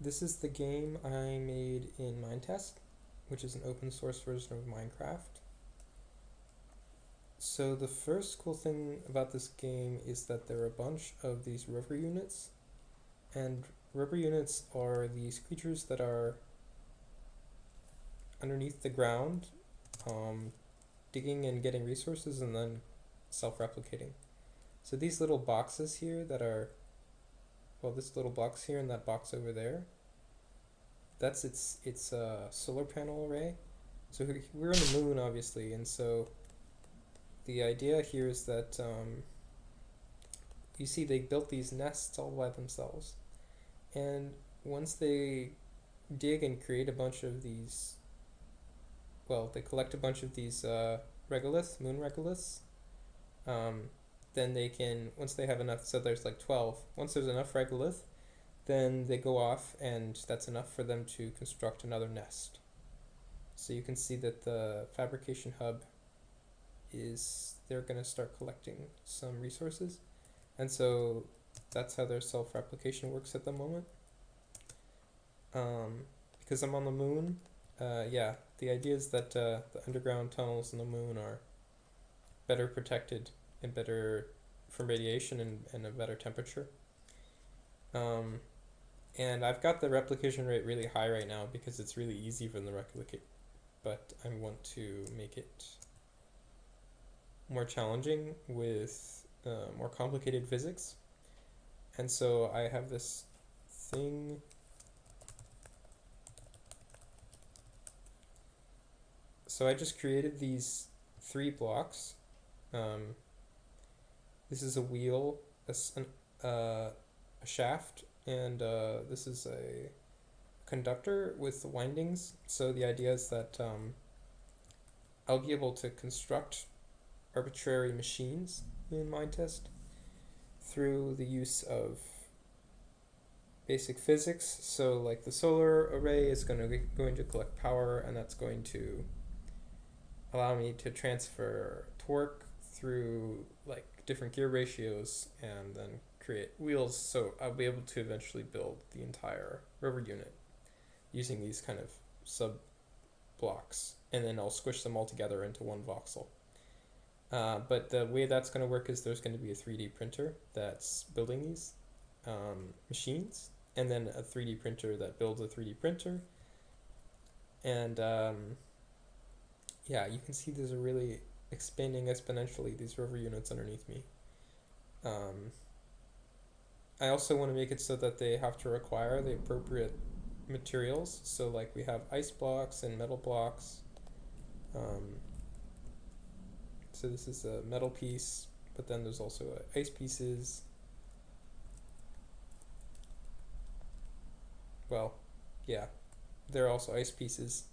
This is the game I made in minetest, which is an open source version of Minecraft. So the first cool thing about this game is that there are a bunch of these rover units, and rover units are these creatures that are underneath the ground, digging and getting resources and then self-replicating. So these little boxes here that are, well, this little box here and that box over there, that's its solar panel array. So we're on the moon, obviously, and so the idea here is that you see they built these nests all by themselves, and once they dig and create a bunch of these, well, they collect a bunch of these regoliths, moon regoliths, then they can, once they have enough, so there's like 12, once there's enough regolith, then they go off and that's enough for them to construct another nest. So you can see that the fabrication hub is, they're going to start collecting some resources, and so that's how their self-replication works at the moment. Because I'm on the moon, yeah, the idea is that the underground tunnels in the moon are better protected and better from radiation and a better temperature. And I've got the replication rate really high right now because it's really easy for them to replicate, but I want to make it more challenging with more complicated physics. And so I have this thing. So I just created these 3 blocks. This is a wheel, a shaft, and this is a conductor with windings. So the idea is that I'll be able to construct arbitrary machines in minetest through the use of basic physics. So like the solar array is going to collect power, and that's going to allow me to transfer torque through like different gear ratios and then create wheels. So I'll be able to eventually build the entire rover unit using these kind of sub blocks, and then I'll squish them all together into one voxel. But the way that's going to work is there's going to be a 3D printer that's building these machines, and then a 3D printer that builds a 3D printer. And yeah, you can see these are really expanding exponentially, these rover units underneath me. I also want to make it so that they have to require the appropriate materials. So like we have ice blocks and metal blocks. So this is a metal piece, but then there's also ice pieces. Well, yeah, there are also ice pieces.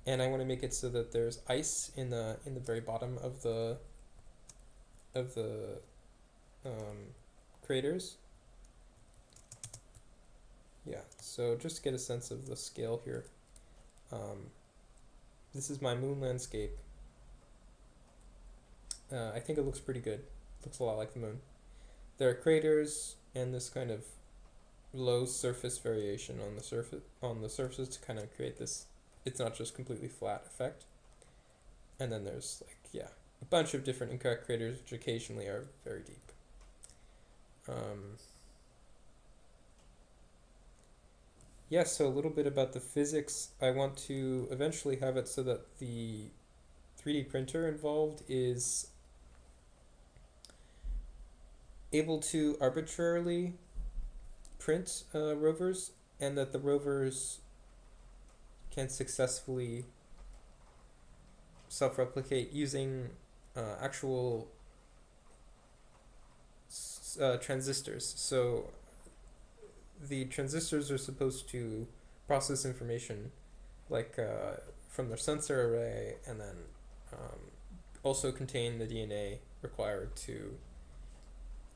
And I want to make it so that there's ice in the very bottom of the craters. Yeah, so just to get a sense of the scale here, this is my moon landscape. I think it looks pretty good. It looks a lot like the moon. There are craters and this kind of low surface variation on the surface to kind of create this, it's not just completely flat effect. And then there's like, yeah, a bunch of different incorrect craters which occasionally are very deep. Yeah, so a little bit about the physics. I want to eventually have it so that the 3D printer involved is able to arbitrarily print rovers, and that the rovers can successfully self-replicate using actual transistors. So the transistors are supposed to process information like from their sensor array, and then also contain the DNA required to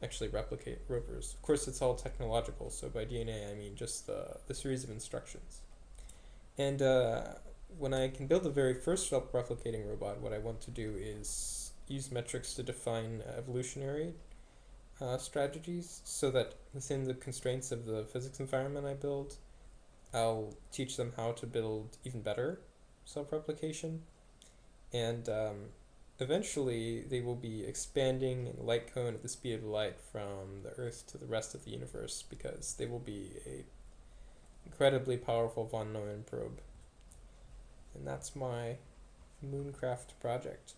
actually replicate rovers. Of course, it's all technological, so by DNA I mean just the series of instructions. And when I can build the very first self-replicating robot, what I want to do is use metrics to define evolutionary strategies so that within the constraints of the physics environment I build, I'll teach them how to build even better self-replication, and eventually they will be expanding in light cone at the speed of light from the Earth to the rest of the universe because they will be a incredibly powerful von Neumann probe. And that's my Mooncraft project.